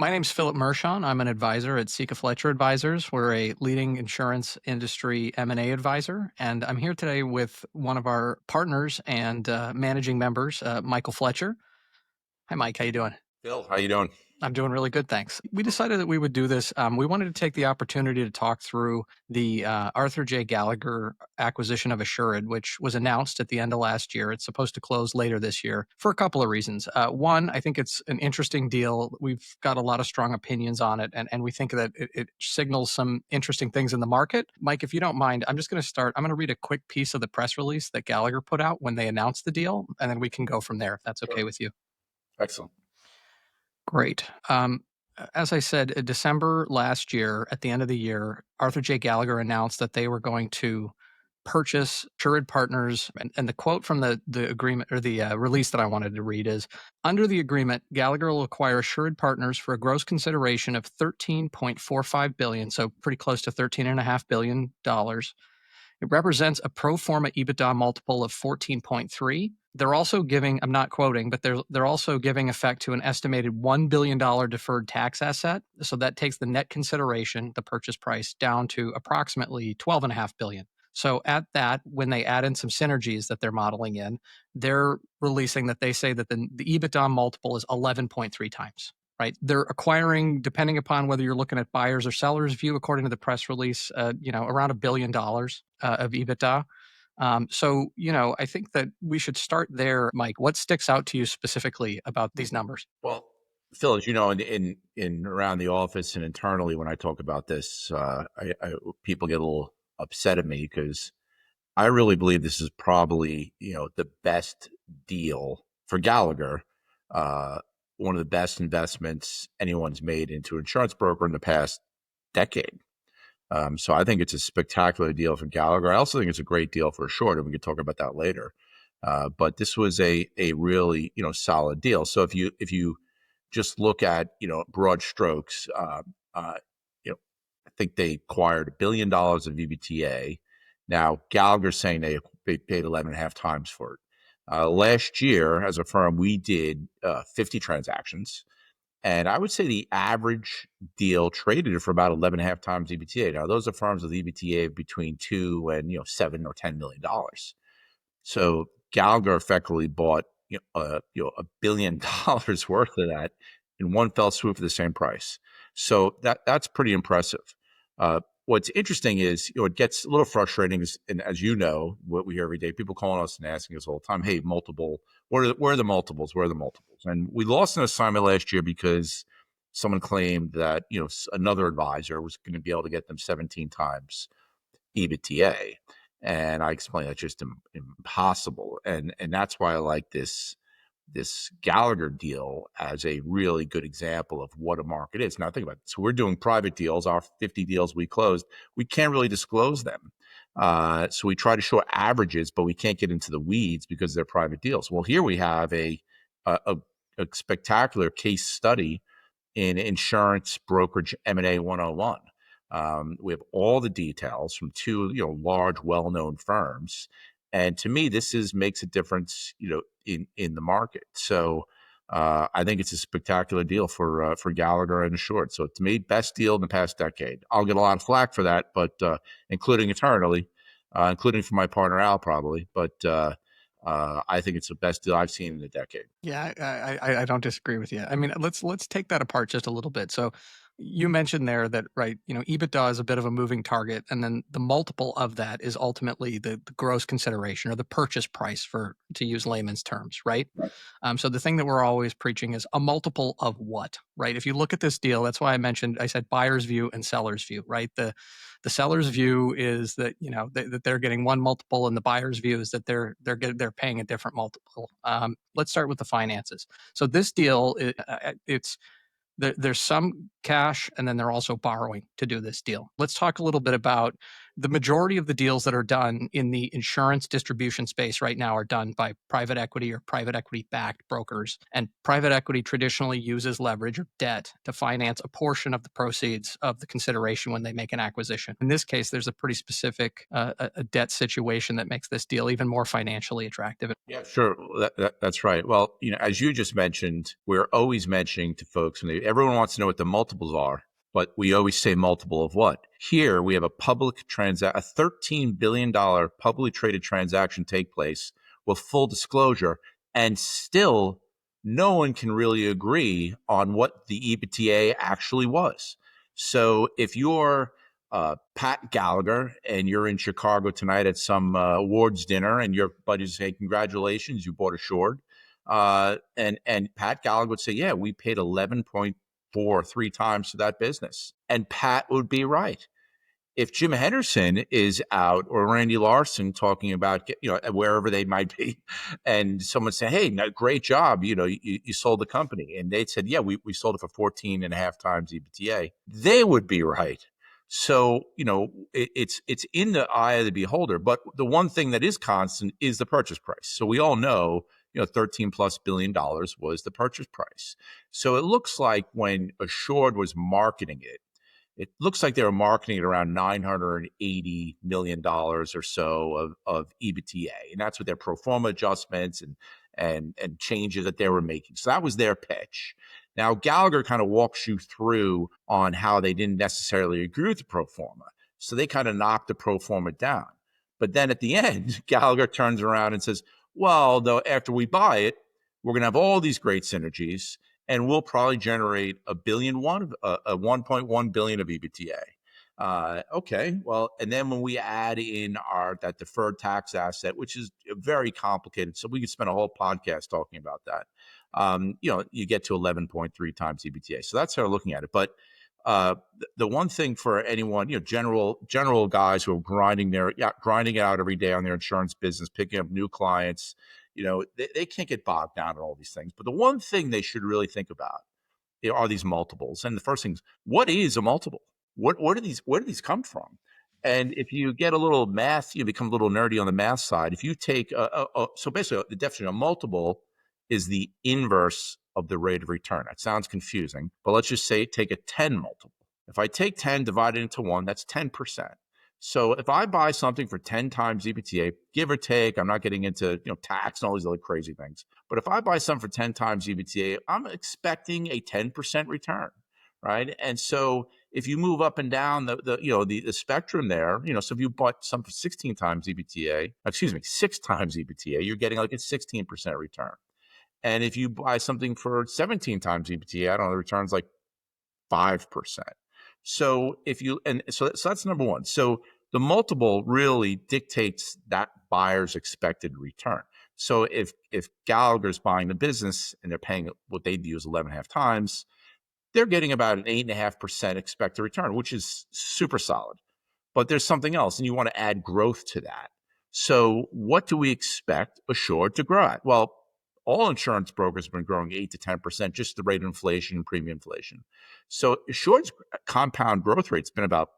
My name's Philip Mershon. I'm an advisor at Sica Fletcher Advisors. We're a leading insurance industry M&A advisor, and I'm here today with one of our partners and managing members, Michael Fletcher. Hi, Mike. How you doing? Phil, how you doing? I'm doing really good, thanks. We decided that we would do this. We wanted to take the opportunity to talk through the Arthur J. Gallagher acquisition of Assured, which was announced at the end of last year. It's supposed to close later this year for a couple of reasons. One, I think it's an interesting deal. We've got a lot of strong opinions on it, and we think that it signals some interesting things in the market. Mike, if you don't mind, I'm just going to start. I'm going to read a quick piece of the press release that Gallagher put out when they announced the deal, and then we can go from there, if that's okay Sure. with you. Excellent. Great. As I said, in December last year, at the end of the year, Arthur J. Gallagher announced that they were going to purchase AssuredPartners. And the quote from the agreement or the release that I wanted to read is, under the agreement, Gallagher will acquire AssuredPartners for a gross consideration of $13.45 billion, so pretty close to $13.5 billion. It represents a pro forma EBITDA multiple of 14.3. They're also giving, I'm not quoting, but they're also giving effect to an estimated $1 billion deferred tax asset. So that takes the net consideration, the purchase price, down to approximately $12.5 billion. So at that, when they add in some synergies that they're modeling in, they're releasing that they say that the EBITDA multiple is 11.3 times. Right. They're acquiring, depending upon whether you're looking at buyers or sellers view, according to the press release, around $1 billion of EBITDA. So, I think that we should start there. Mike, what sticks out to you specifically about these numbers? Well, Phil, as you know, in around the office and internally, when I talk about this, people get a little upset at me because I really believe this is probably the best deal for Gallagher. One of the best investments anyone's made into an insurance broker in the past decade. So I think it's a spectacular deal for Gallagher. I also think it's a great deal for Assured, and we could talk about that later. But this was a really solid deal. So if you just look at broad strokes, I think they acquired $1 billion of EBITDA. Now Gallagher's saying they paid 11.5 times for it. Last year, as a firm, we did 50 transactions. And I would say the average deal traded for about 11.5 times EBITDA. Now, those are firms with EBITDA between $2 and $7 or $10 million. So Gallagher effectively bought $1 billion worth of that in one fell swoop for the same price. So that's pretty impressive. What's interesting is, it gets a little frustrating, and as you know, what we hear every day, people calling us and asking us all the time, hey, multiple, where are the multiples? Where are the multiples? And we lost an assignment last year because someone claimed that, another advisor was going to be able to get them 17 times EBITDA. And I explained that's just impossible. And that's why I like this Gallagher deal as a really good example of what a market is. Now think about it. So we're doing private deals. Our 50 deals we closed, we can't really disclose them. So we try to show averages, but we can't get into the weeds because they're private deals. Well, here we have a spectacular case study in insurance brokerage M&A 101. We have all the details from two large, well-known firms. And to me, this makes a difference, in the market. So I think it's a spectacular deal for Gallagher and Assured. So to me, best deal in the past decade. I'll get a lot of flack for that, but including internally, including from my partner Al probably. But I think it's the best deal I've seen in a decade. Yeah, I don't disagree with you. I mean, let's take that apart just a little bit. So you mentioned there that, right, EBITDA is a bit of a moving target, and then the multiple of that is ultimately the gross consideration or the purchase price, to use layman's terms, right? Right. So the thing that we're always preaching is a multiple of what, right? If you look at this deal, that's why I said buyer's view and seller's view, right? The seller's view is that that they're getting one multiple, and the buyer's view is that they're paying a different multiple. Let's start with the finances. So this deal, there's some cash, and then they're also borrowing to do this deal. Let's talk a little bit about The majority of the deals that are done in the insurance distribution space right now are done by private equity or private equity backed brokers. And private equity traditionally uses leverage or debt to finance a portion of the proceeds of the consideration when they make an acquisition. In this case, there's a pretty specific a debt situation that makes this deal even more financially attractive. Yeah, sure. That's right. Well, as you just mentioned, we're always mentioning to folks, and everyone wants to know what the multiples are, but we always say multiple of what? Here we have a a $13 billion publicly traded transaction take place with full disclosure, and still no one can really agree on what the EBITDA actually was. So if you're Pat Gallagher and you're in Chicago tonight at some awards dinner, and your buddies say, "Congratulations, you bought Assured," and Pat Gallagher would say, "Yeah, we paid 11.43 times for that business," and Pat would be right. If Jim Henderson is out, or Randy Larson talking about, wherever they might be, and someone say, "Hey, great job, you sold the company," and they said, "Yeah, we sold it for 14 and a half times EBITDA," they would be right. So, it's in the eye of the beholder. But the one thing that is constant is the purchase price. So we all know, $13+ billion was the purchase price. So it looks like when Assured was marketing it looks like they were marketing it around $980 million or so of EBITDA. And that's with their pro forma adjustments and changes that they were making. So that was their pitch. Now, Gallagher kind of walks you through on how they didn't necessarily agree with the pro forma. So they kind of knocked the pro forma down. But then at the end, Gallagher turns around and says, well, though, after we buy it, we're going to have all these great synergies, and we'll probably generate a 1.1 billion of EBITDA. Okay, well, and then when we add in that deferred tax asset, which is very complicated, so we could spend a whole podcast talking about that. You get to 11.3 times EBITDA. So that's how we're looking at it. But the one thing for anyone, general guys who are grinding it out every day on their insurance business, picking up new clients, they can't get bogged down in all these things. But the one thing they should really think about are these multiples. And the first thing is, what is a multiple? Where do these come from? And if you get a little math, you become a little nerdy on the math side. If you take so basically the definition of multiple is the inverse of the rate of return. That sounds confusing, but let's just say take a 10 multiple. If I take 10 divided into 1, that's 10%. So if I buy something for 10 times EBITDA, give or take, I'm not getting into tax and all these other crazy things, but if I buy something for 10 times EBITDA, I'm expecting a 10% return, right? And so if you move up and down the spectrum there, so if you bought some for 16 times EBITDA, 6 times EBITDA, you're getting like a 16% return. And if you buy something for 17 times EBITDA, I don't know, the return's like 5%. So so that's number one. So the multiple really dictates that buyer's expected return. So if Gallagher's buying the business and they're paying what they view as 11.5 times, they're getting about an 8.5% expected return, which is super solid. But there's something else, and you want to add growth to that. So what do we expect Assured to grow at? Well, all insurance brokers have been growing 8 to 10%, just the rate of inflation and premium inflation. So Assured's compound growth rate's been about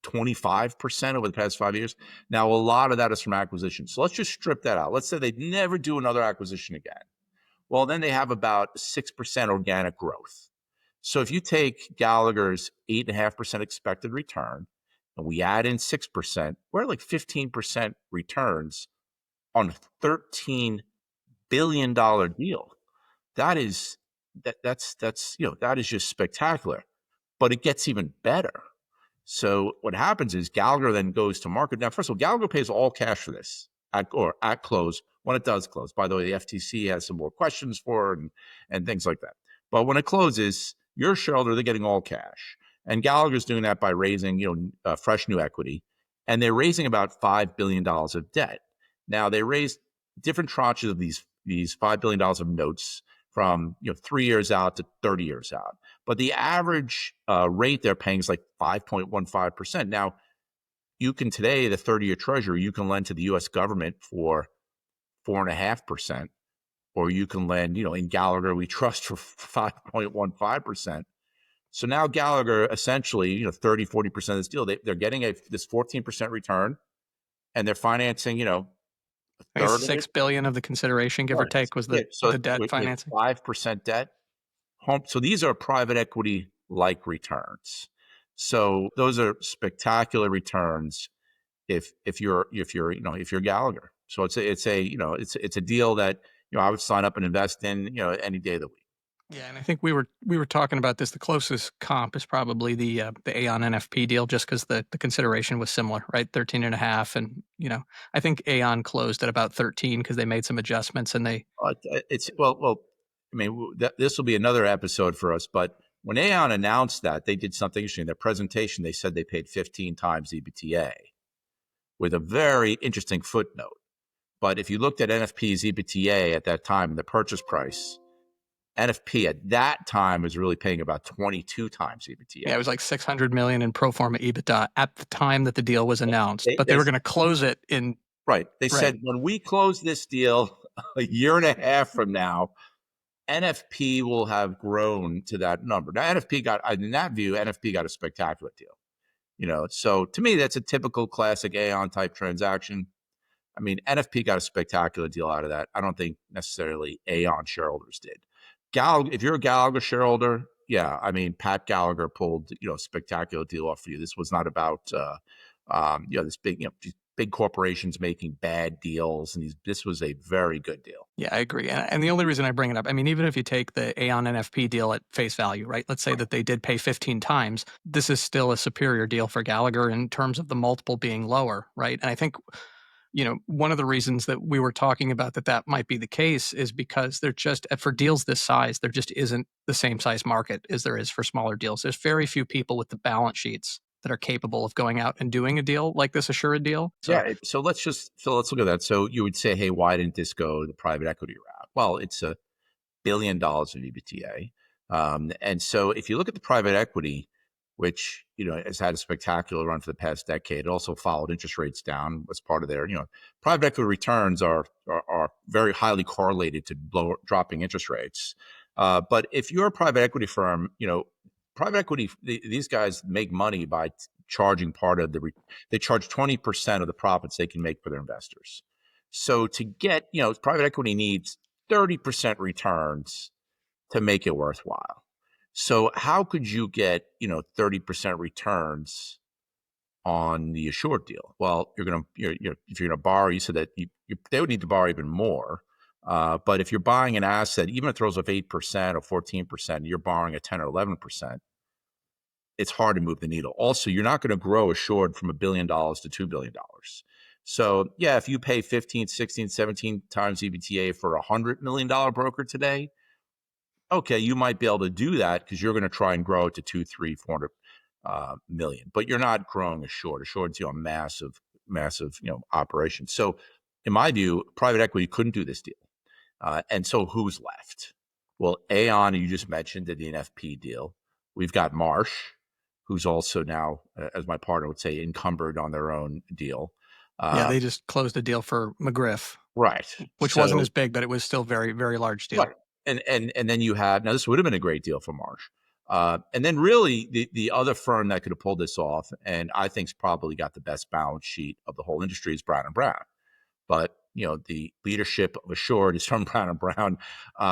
25% over the past 5 years. Now, a lot of that is from acquisitions. So let's just strip that out. Let's say they never do another acquisition again. Well, then they have about 6% organic growth. So if you take Gallagher's 8.5% expected return and we add in 6%, we're at like 15% returns on a $13 billion deal. That is just spectacular. But it gets even better. So what happens is Gallagher then goes to market. Now, first of all, Gallagher pays all cash for this at close, when it does close. By the way, the FTC has some more questions for it and things like that. But when it closes, your shareholder, they're getting all cash. And Gallagher's doing that by raising, fresh new equity. And they're raising about $5 billion of debt. Now, they raised different tranches of these $5 billion of notes from 3 years out to 30 years out. But the average rate they're paying is like 5.15%. Now, you can today, the 30-year treasury, you can lend to the U.S. government for 4.5%, or you can lend, in Gallagher we trust for 5.15%. So now Gallagher essentially, 30-40% of this deal, they're getting this 14% return, and they're financing, a I guess third of it. 6 billion of the consideration, give or Right. take, was Yeah. So the debt with financing. 5% debt, home. So these are private equity like returns. So those are spectacular returns if you're Gallagher. So it's a deal that I would sign up and invest in any day of the week. Yeah, and I think we were talking about this. The closest comp is probably the Aon NFP deal, just because the consideration was similar, right? 13 and a half, and I think Aon closed at about 13 because they made some adjustments and they. It's well. I mean, this will be another episode for us. But when Aon announced that, they did something interesting. In their presentation, they said they paid 15 times EBITDA, with a very interesting footnote. But if you looked at NFP's EBITDA at that time, the purchase price, NFP at that time was really paying about 22 times EBITDA. Yeah, it was like 600 million in pro forma EBITDA at the time that the deal was announced, They, but they they were going to close it in. right. They Right. said when we close this deal a year and a half from now, NFP will have grown to that number. Now, in that view, NFP got a spectacular deal. So to me, that's a typical classic Aon type transaction. I mean, NFP got a spectacular deal out of that. I don't think necessarily Aon shareholders did. If you're a Gallagher shareholder, yeah, I mean, Pat Gallagher pulled a spectacular deal off for you. This was not about this big corporations making bad deals, and this was a very good deal. Yeah, I agree. And the only reason I bring it up, I mean, even if you take the Aon NFP deal at face value, right? Let's say that they did pay 15 times, this is still a superior deal for Gallagher in terms of the multiple being lower, right? And I think, one of the reasons that we were talking about that might be the case is because they're just, for deals this size, there just isn't the same size market as there is for smaller deals. There's very few people with the balance sheets that are capable of going out and doing a deal like this Assured deal. So Yeah. So let's look at that. So you would say, hey, why didn't this go the private equity route? Well, it's $1 billion of EBITDA. And so if you look at the private equity, which has had a spectacular run for the past decade, it also followed interest rates down as part of their private equity returns are very highly correlated to dropping interest rates. But if you're a private equity firm, private equity, these guys make money by charging they charge 20% of the profits they can make for their investors. So to get, private equity needs 30% returns to make it worthwhile. So how could you get, 30% returns on the Assured deal? Well, if you're going to borrow, you said that they would need to borrow even more. But if you're buying an asset, even if it throws off 8% or 14%, you're borrowing at 10 or 11%, it's hard to move the needle. Also, you're not going to grow Assured from $1 billion to $2 billion. So yeah, if you pay 15, 16, 17 times EBITDA for a $100 million broker today, okay, you might be able to do that because you're going to try and grow it to 2, 3, 400 million, but you're not growing Assured. Assured's a massive, massive operation. So in my view, private equity couldn't do this deal. And so who's left? Well, Aon, you just mentioned, did the NFP deal. We've got Marsh, who's also now, as my partner would say, encumbered on their own deal. yeah, they just closed a deal for McGriff, Right. which wasn't as big, but it was still very, very large deal. Right. And then you have, now this would have been a great deal for Marsh. And then really the other firm that could have pulled this off, and I think's probably got the best balance sheet of the whole industry, is Brown and Brown. But the leadership of Assured is from Brown and Brown.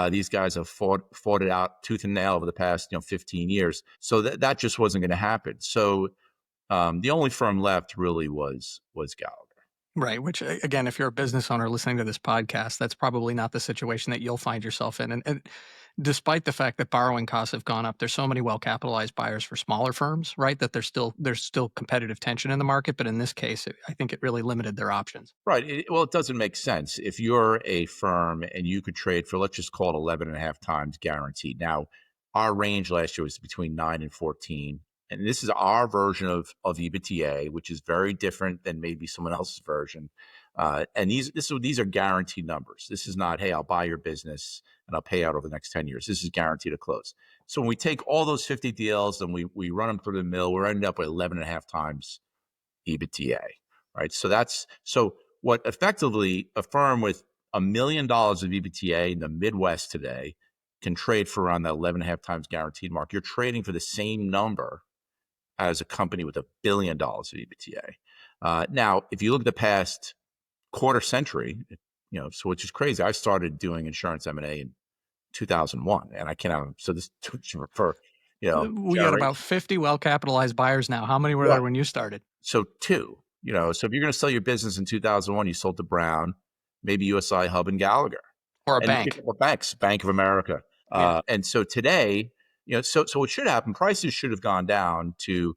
These guys have fought it out tooth and nail over the past 15 years. So that just wasn't going to happen. So the only firm left really was Gallagher. Right. Which, again, if you're a business owner listening to this podcast, that's probably not the situation that you'll find yourself in. And despite the fact that borrowing costs have gone up, there's so many well-capitalized buyers for smaller firms, right? That there's still competitive tension in the market. But in this case, I think it really limited their options. Right. Well, it doesn't make sense. If you're a firm and you could trade for, let's just call it 11 and a half times guaranteed. Now, our range last year was between 9 and 14. And this is our version of EBITDA, which is very different than maybe someone else's version. And these are guaranteed numbers. This is not, hey, I'll buy your business and I'll pay out over the next 10 years. This is guaranteed to close. So when we take all those 50 deals and we run them through the mill, we're ending up with 11 and a half times EBITDA, right? So what effectively a firm with $1 million of EBITDA in the Midwest today can trade for around that 11 and a half times guaranteed mark. You're trading for the same number as a company with $1 billion of EBITDA. Now, if you look at the past quarter century, so which is crazy. I started doing insurance M&A in 2001, and I cannot. So this for We got about generation. 50 well-capitalized buyers now. How many were there Right. when you started? So two. So if you're going to sell your business in 2001, you sold to Brown, maybe USI, Hub, and Gallagher, Or a and maybe a bank? couple of banks, Bank of America. Yeah. And so today, so what should happen? Prices should have gone down to,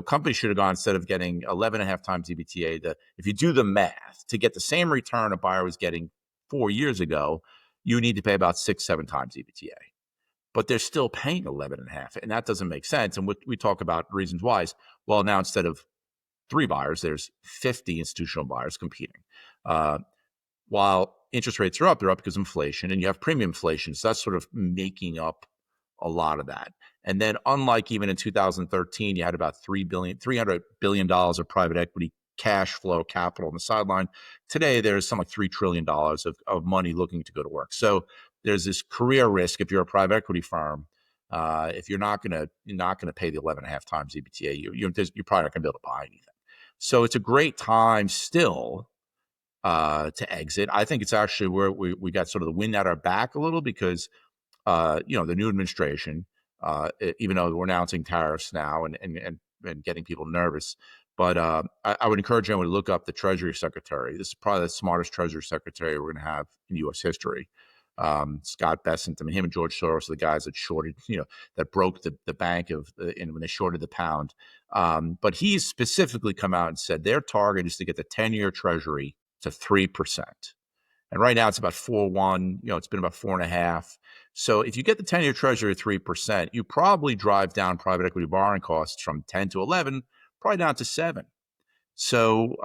companies should have gone, instead of getting 11 and a half times EBITDA. If you do the math to get the same return a buyer was getting 4 years ago, you need to pay about 6, 7 times EBITDA. But they're still paying 11 and a half, and that doesn't make sense. And what we talk about reasons why is, well, now instead of 3 buyers, there's 50 institutional buyers competing. While interest rates are up, they're up because of inflation, and you have premium inflation. So that's sort of making up a lot of that. And then, unlike even in 2013, you had about $300 billion of private equity cash flow capital on the sideline. Today, there's something like $3 trillion of money looking to go to work. So there's this career risk if you're a private equity firm. If you're not going to pay the 11 and a half times EBITDA, you're probably not going to be able to buy anything. So it's a great time still to exit. I think it's actually where we got sort of the wind at our back a little, because the new administration, even though we're announcing tariffs now and getting people nervous, but I would encourage anyone to look up the Treasury Secretary. This is probably the smartest Treasury Secretary we're going to have in U.S. history. Scott Bessent. I mean, him and George Soros are the guys that shorted, that broke the bank when they shorted the pound. But he's specifically come out and said their target is to get the 10-year Treasury to 3%. And right now it's about 4.1. It's been about 4.5. So if you get the 10-year Treasury at 3%, you probably drive down private equity borrowing costs from 10 to 11, probably down to 7. So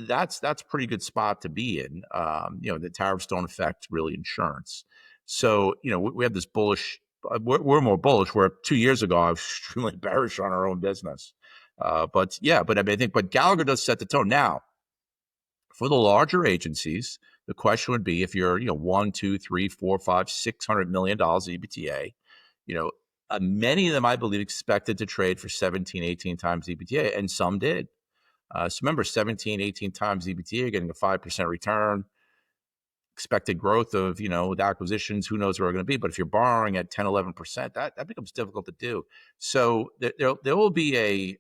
that's a pretty good spot to be in. The tariffs don't affect really insurance. So we have this bullish. We're more bullish. Where 2 years ago I was extremely bearish on our own business. But I mean, I think, but Gallagher does set the tone now. For the larger agencies, the question would be, if you're, 1, 2, 3, 4, 5, $600 million EBITDA, many of them, I believe, expected to trade for 17, 18 times EBITDA, and some did. So remember, 17, 18 times EBITDA, getting a 5% return, expected growth of, with acquisitions, who knows where we're going to be. But if you're borrowing at 10, 11%, that becomes difficult to do. So there will be a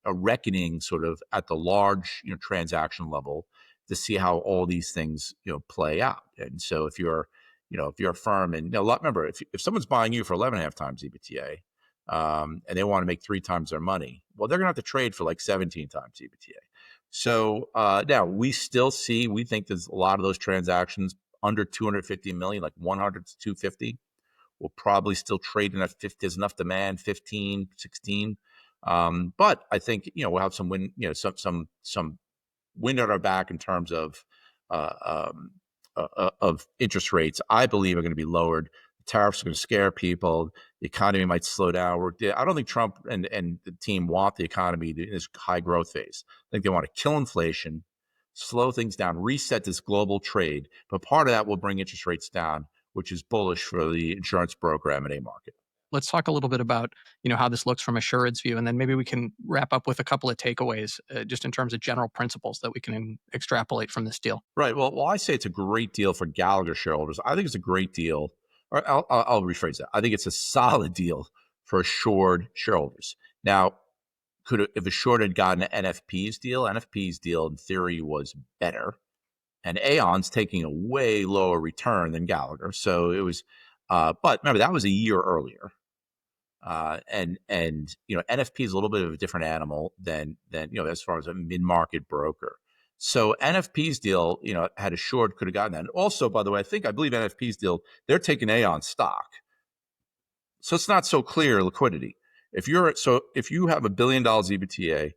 reckoning sort of at the large, transaction level to see how all these things, play out. And so if you're a firm, and remember, if someone's buying you for 11 and a half times EBITDA, and they want to make 3 times their money, well, they're going to have to trade for like 17 times EBITDA. So now we think there's a lot of those transactions under 250 million, like 100 to 250, will probably still trade in that 50. There's enough demand, 15, 16. But I think, we'll have some wind, some wind at our back in terms of interest rates. I believe are going to be lowered. Tariffs are going to scare people. The economy might slow down. I don't think Trump and the team want the economy in this high growth phase. I think they want to kill inflation, slow things down, reset this global trade. But part of that will bring interest rates down, which is bullish for the insurance broker M&A market. Let's talk a little bit about, how this looks from Assured's view, and then maybe we can wrap up with a couple of takeaways, just in terms of general principles that we can extrapolate from this deal. Right. Well, I say it's a great deal for Gallagher shareholders. I think it's a great deal. Or I'll rephrase that. I think it's a solid deal for Assured shareholders. Now, if Assured had gotten NFP's deal in theory was better, and Aon's taking a way lower return than Gallagher. So it was, but remember, that was a year earlier. And NFP is a little bit of a different animal than as far as a mid-market broker. So NFP's deal, had Assured could have gotten that. And also, by the way, I believe NFP's deal, they're taking Aon stock. So it's not so clear liquidity. If you have $1 billion EBITDA,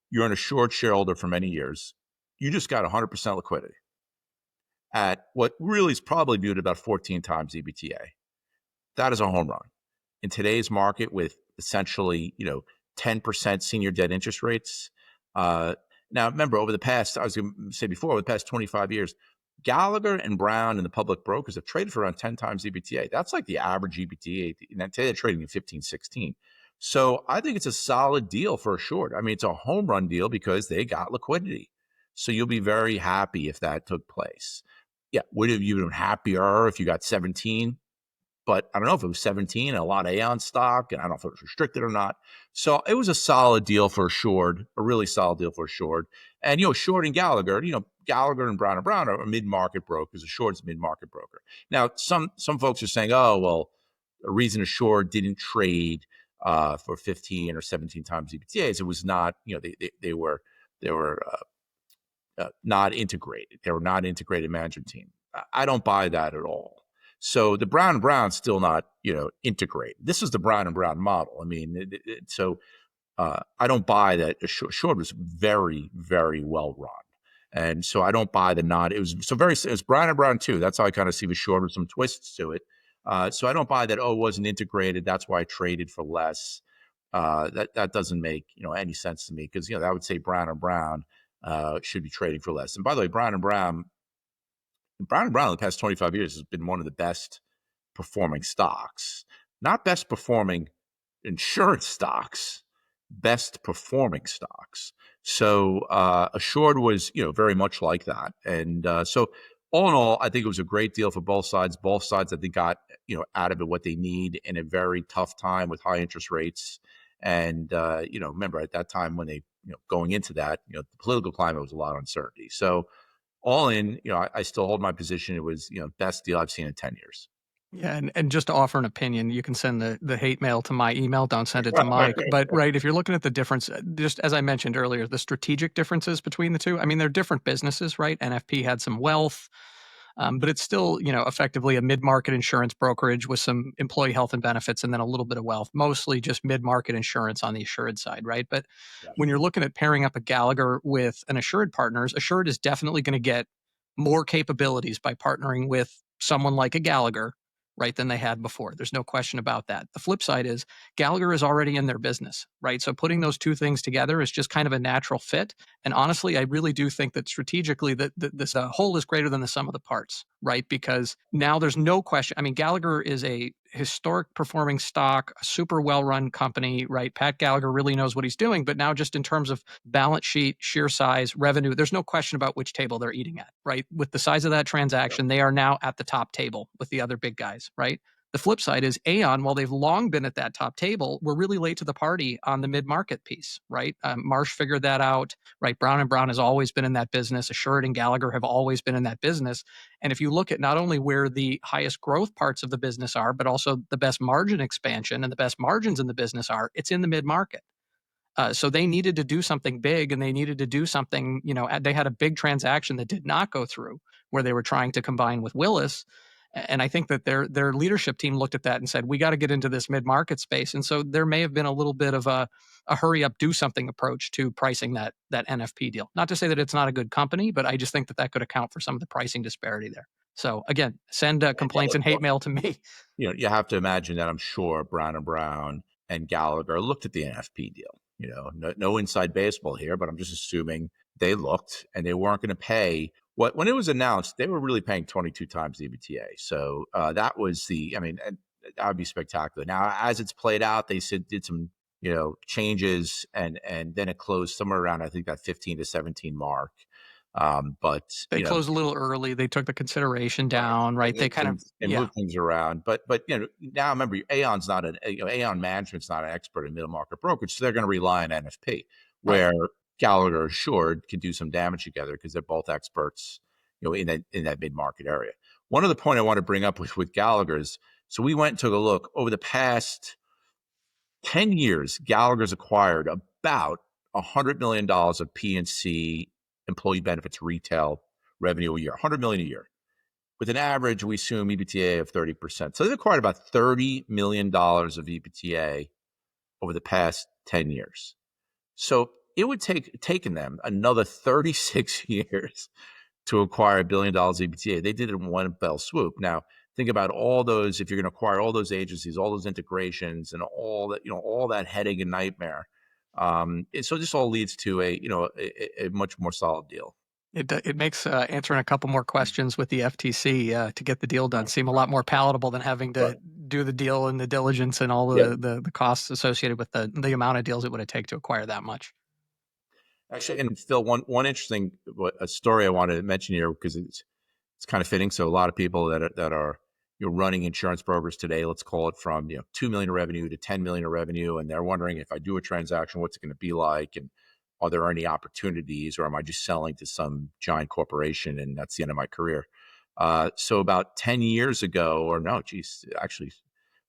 you're an Assured shareholder for many years, you just got 100% liquidity at what really is probably viewed about 14 times EBITDA. That is a home run. In today's market with essentially, 10% senior debt interest rates. Now, remember, over the past 25 years, Gallagher and Brown and the public brokers have traded for around 10 times EBITDA. That's like the average EBITDA. And today they're trading at 15, 16. So I think it's a solid deal for Assured. I mean, it's a home run deal because they got liquidity. So you'll be very happy if that took place. Yeah, would have you been happier if you got 17? But I don't know if it was 17 and a lot of Aon stock, and I don't know if it was restricted or not. So it was a solid deal for Assured, a really solid deal for Assured. And, Assured and Gallagher, Gallagher and Brown are mid-market brokers. Assured's a mid-market broker. Now, some folks are saying, oh, well, a reason Assured didn't trade for 15 or 17 times EBITDA is it was not, they were not integrated. They were not integrated management team. I don't buy that at all. So the Brown and Brown's still not, integrated. This is the Brown and Brown model. I mean, I don't buy that. Assured was very, very well run, and so I don't buy the not. It was Brown and Brown too. That's how I kind of see Assured with some twists to it. So I don't buy that. Oh, it wasn't integrated. That's why I traded for less. That doesn't make any sense to me because that would say Brown and Brown should be trading for less. And by the way, Brown and Brown in the past 25 years has been one of the best performing stocks, not best performing insurance stocks, best performing stocks. So Assured was, very much like that. And so all in all, I think it was a great deal for both sides. Both sides, I think, got, out of it what they need in a very tough time with high interest rates. And, remember at that time when they, going into that, the political climate was a lot of uncertainty. So all in, I still hold my position. It was, best deal I've seen in 10 years. Yeah, and just to offer an opinion, you can send the hate mail to my email. Don't send it to Mike. But right, if you're looking at the difference, just as I mentioned earlier, the strategic differences between the two. I mean, they're different businesses, right? NFP had some wealth, but it's still, effectively a mid-market insurance brokerage with some employee health and benefits, and then a little bit of wealth. Mostly just mid-market insurance on the Assured side, right? But Yeah. when you're looking at pairing up a Gallagher with an AssuredPartners, Assured is definitely going to get more capabilities by partnering with someone like a Gallagher, right, than they had before. There's no question about that. The flip side is Gallagher is already in their business, right? So putting those two things together is just kind of a natural fit. And honestly, I really do think that strategically that this whole is greater than the sum of the parts, right? Because now there's no question. I mean, Gallagher is a historic performing stock, a super well-run company, right? Pat Gallagher really knows what he's doing, but now just in terms of balance sheet, sheer size, revenue, there's no question about which table they're eating at, right? With the size of that transaction, they are now at the top table with the other big guys, right? The flip side is Aon, while they've long been at that top table, we're really late to the party on the mid-market piece, right? Marsh figured that out, right? Brown and Brown has always been in that business. Assured and Gallagher have always been in that business. And if you look at not only where the highest growth parts of the business are, but also the best margin expansion and the best margins in the business are, it's in the mid-market. So they needed to do something big, and they needed to do something, they had a big transaction that did not go through where they were trying to combine with Willis. And I think that their leadership team looked at that and said, we got to get into this mid-market space. And so there may have been a little bit of a hurry up, do something approach to pricing that NFP deal. Not to say that it's not a good company, but I just think that could account for some of the pricing disparity there. So again, send complaints and hate mail to me. You have to imagine that I'm sure Brown and Brown and Gallagher looked at the NFP deal. No inside baseball here, but I'm just assuming they looked and they weren't going to pay when it was announced. They were really paying 22 times the EBITDA. So that was that would be spectacular. Now, as it's played out, they did some changes, and then it closed somewhere around, I think, that 15 to 17 mark. But they closed a little early. They took the consideration down, right? They kind of moved things around. But now remember, Aon's not Aon management's not an expert in middle market brokerage, so they're going to rely on NFP, where Gallagher Assured can do some damage together because they're both experts, in that mid market area. One other point I want to bring up with Gallagher is, so we went and took a look over the past 10 years. Gallagher's acquired about $100 million of P&C employee benefits retail revenue a year, $100 million a year, with an average, we assume, EBITDA of 30%. So they've acquired about $30 million of EBITDA over the past 10 years. So it would taken them another 36 years to acquire $1 billion of EBITDA. They did it in one fell swoop. Now, think about all those, if you're going to acquire all those agencies, all those integrations, and all that, all that headache and nightmare. So this all leads to a much more solid deal. It makes answering a couple more questions with the FTC to get the deal done seem a lot more palatable than having Right. to do the deal and the diligence and all Yeah. the costs associated with the amount of deals it would take to acquire that much. Actually, and Phil, one interesting a story I wanted to mention here because it's kind of fitting. So a lot of people that are running insurance brokers today, let's call it from 2 million of revenue to 10 million of revenue, and they're wondering if I do a transaction, what's it going to be like, and are there any opportunities, or am I just selling to some giant corporation and that's the end of my career? So about 10 years ago, or no, geez, actually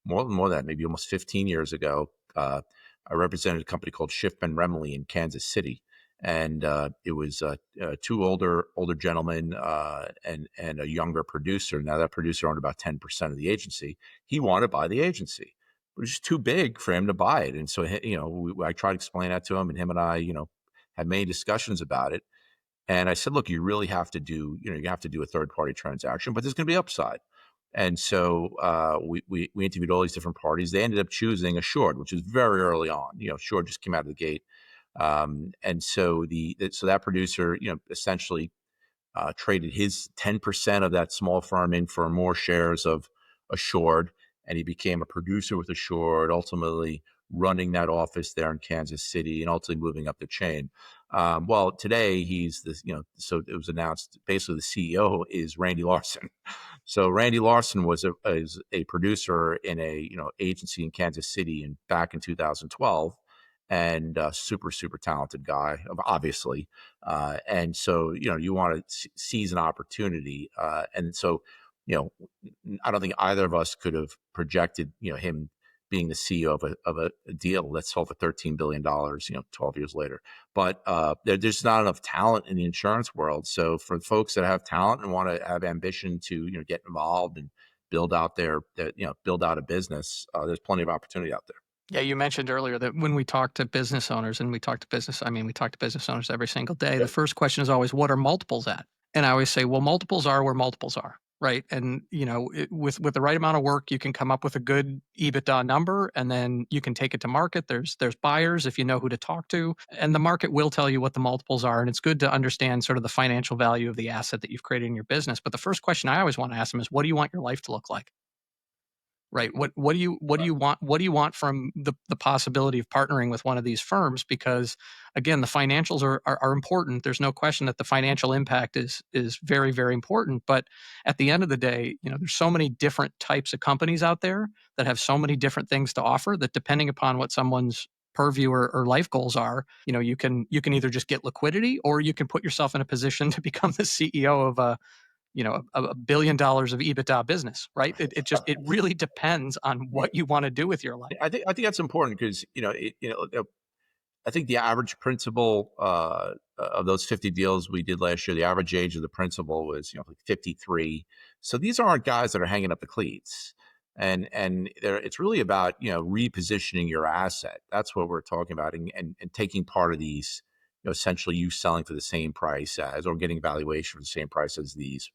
more than that, maybe almost 15 years ago, I represented a company called Schiffman Remley in Kansas City, and it was two older gentlemen and a younger producer. Now that producer owned about 10% of the agency. He wanted to buy the agency, but it was just too big for him to buy it. And so I tried to explain that to him, and him and I had many discussions about it. And I said, look, you really have to do you have to do a third party transaction, but there's going to be upside. And so we interviewed all these different parties. They ended up choosing Assured, which is very early on. Assured just came out of the gate. And so so that producer, essentially traded his 10% of that small firm in for more shares of Assured, and he became a producer with Assured, ultimately running that office there in Kansas City and ultimately moving up the chain. Well, today he's this, so it was announced basically the CEO is Randy Larson. So Randy Larson is a producer in a agency in Kansas City and back in 2012, and super talented guy, obviously. And so you want to seize an opportunity, and so you know I don't think either of us could have projected him being the CEO of a deal that's sold for $13 billion, 12 years later. But there's not enough talent in the insurance world. So for folks that have talent and want to have ambition to get involved and build out build out a business, there's plenty of opportunity out there. Yeah, you mentioned earlier that when we talk to business owners and we talk to business owners every single day, the Yep. first question is always, what are multiples at? And I always say, well, multiples are where multiples are, right? And, with the right amount of work, you can come up with a good EBITDA number, and then you can take it to market. There's buyers if you know who to talk to, and the market will tell you what the multiples are. And it's good to understand sort of the financial value of the asset that you've created in your business. But the first question I always want to ask them is, what do you want your life to look like? Right. What do you want from the possibility of partnering with one of these firms? Because again, the financials are important. There's no question that the financial impact is very, very important. But at the end of the day, there's so many different types of companies out there that have so many different things to offer that depending upon what someone's purview or life goals are, you can either just get liquidity or you can put yourself in a position to become the CEO of a $1 billion of EBITDA business, right? It really depends on Yeah, what you want to do with your life. I think that's important because I think the average principal of those 50 deals we did last year, the average age of the principal was like 53. So these aren't guys that are hanging up the cleats, and it's really about repositioning your asset. That's what we're talking about, and taking part of these. Essentially, you selling for the same price as, or getting valuation for the same price as these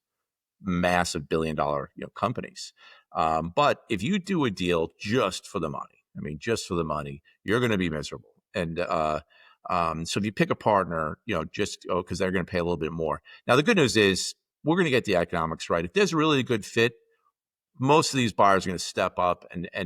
massive billion-dollar companies. But if you do a deal just for the money, I mean, just for the money, you're going to be miserable. And so if you pick a partner, just because they're going to pay a little bit more. Now, the good news is we're going to get the economics right. If there's a really good fit, most of these buyers are going to step up and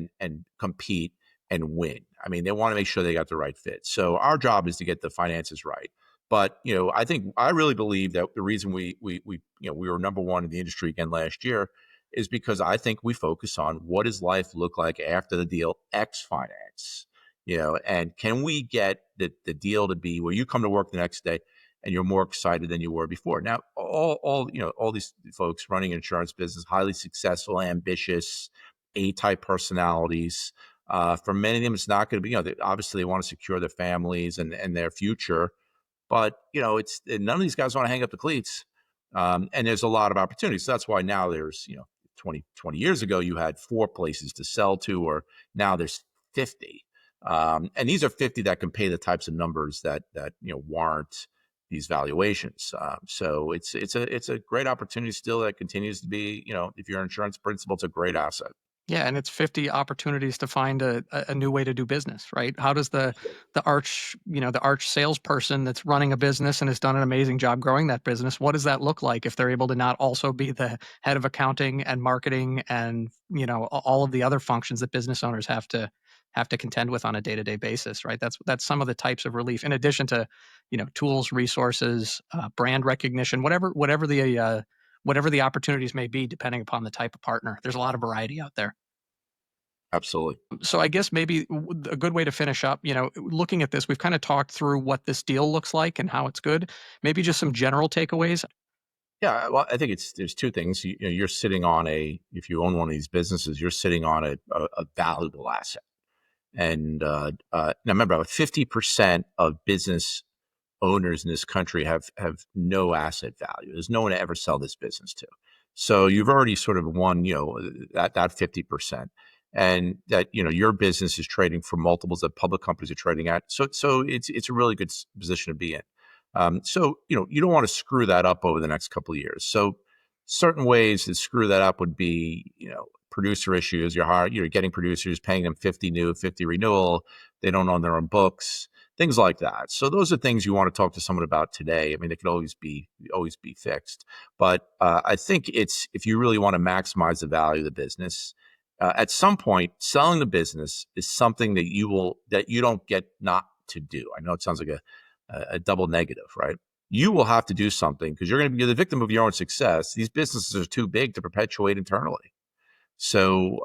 compete and win. I mean, they want to make sure they got the right fit. So our job is to get the finances right. But I really believe that the reason we were number one in the industry again last year is because I think we focus on what does life look like after the deal X finance, and can we get the deal to be where you come to work the next day and you're more excited than you were before. Now, all these folks running an insurance business, highly successful, ambitious, A-type personalities. For many of them, it's not going to be. Obviously they want to secure their families and their future, but it's none of these guys want to hang up the cleats. And there's a lot of opportunities. So that's why now there's 20 years ago you had 4 places to sell to, or now there's 50. And these are 50 that can pay the types of numbers that warrant these valuations. So it's a great opportunity still that continues to be, if you're an insurance principal, it's a great asset. Yeah, and it's 50 opportunities to find a new way to do business, right? How does the arch, the arch salesperson that's running a business and has done an amazing job growing that business, what does that look like if they're able to not also be the head of accounting and marketing and, all of the other functions that business owners have to contend with on a day-to-day basis, right? That's some of the types of relief in addition to, tools, resources, brand recognition, whatever the opportunities may be, depending upon the type of partner. There's a lot of variety out there. Absolutely. So I guess maybe a good way to finish up, looking at this, we've kind of talked through what this deal looks like and how it's good. Maybe just some general takeaways. Yeah, well, I think there's two things. You're sitting on if you own one of these businesses, you're sitting on a valuable asset. And now remember, about 50% of business owners in this country have no asset value. There's no one to ever sell this business to. So you've already sort of won, that 50%. And that, your business is trading for multiples that public companies are trading at. So it's a really good position to be in. So, you don't want to screw that up over the next couple of years. So certain ways to screw that up would be, producer issues. You're getting producers, paying them 50 new, 50 renewal. They don't own their own books, things like that. So those are things you want to talk to someone about today. I mean, they could always be fixed. But I think if you really want to maximize the value of the business, at some point, selling the business is something that you don't get not to do. I know it sounds like a double negative, right? You will have to do something because you're the victim of your own success. These businesses are too big to perpetuate internally. So,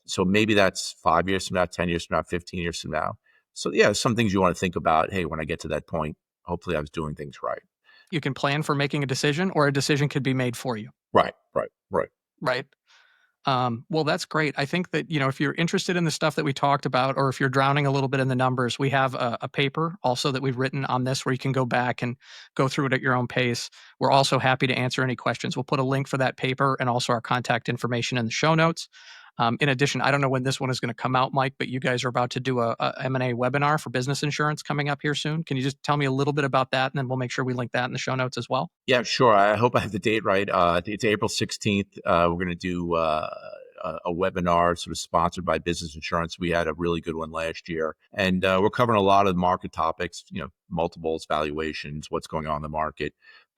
so maybe that's 5 years from now, 10 years from now, 15 years from now. So yeah, some things you want to think about. Hey, when I get to that point, hopefully I was doing things right. You can plan for making a decision, or a decision could be made for you, Right, right, right. right? Well, that's great. I think that, if you're interested in the stuff that we talked about, or if you're drowning a little bit in the numbers, we have a paper also that we've written on this where you can go back and go through it at your own pace. We're also happy to answer any questions. We'll put a link for that paper and also our contact information in the show notes. In addition, I don't know when this one is going to come out, Mike, but you guys are about to do a M&A webinar for business insurance coming up here soon. Can you just tell me a little bit about that? And then we'll make sure we link that in the show notes as well. Yeah, sure. I hope I have the date right. I think it's April 16th. We're going to do a webinar sort of sponsored by Business Insurance. We had a really good one last year. And we're covering a lot of market topics, multiples, valuations, what's going on in the market.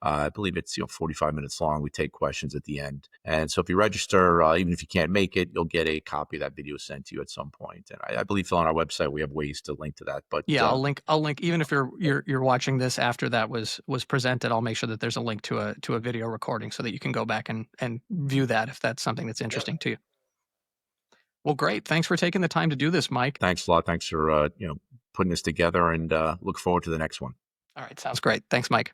I believe it's 45 minutes long. We take questions at the end. And so if you register, even if you can't make it, you'll get a copy of that video sent to you at some point. And I believe on our website, we have ways to link to that. But Yeah, I'll link even if you're watching this after that was presented, I'll make sure that there's a link to a video recording so that you can go back and view that if that's something that's interesting to you. Well, great. Thanks for taking the time to do this, Mike. Thanks a lot. Thanks for putting this together, and look forward to the next one. All right, sounds great. Thanks, Mike.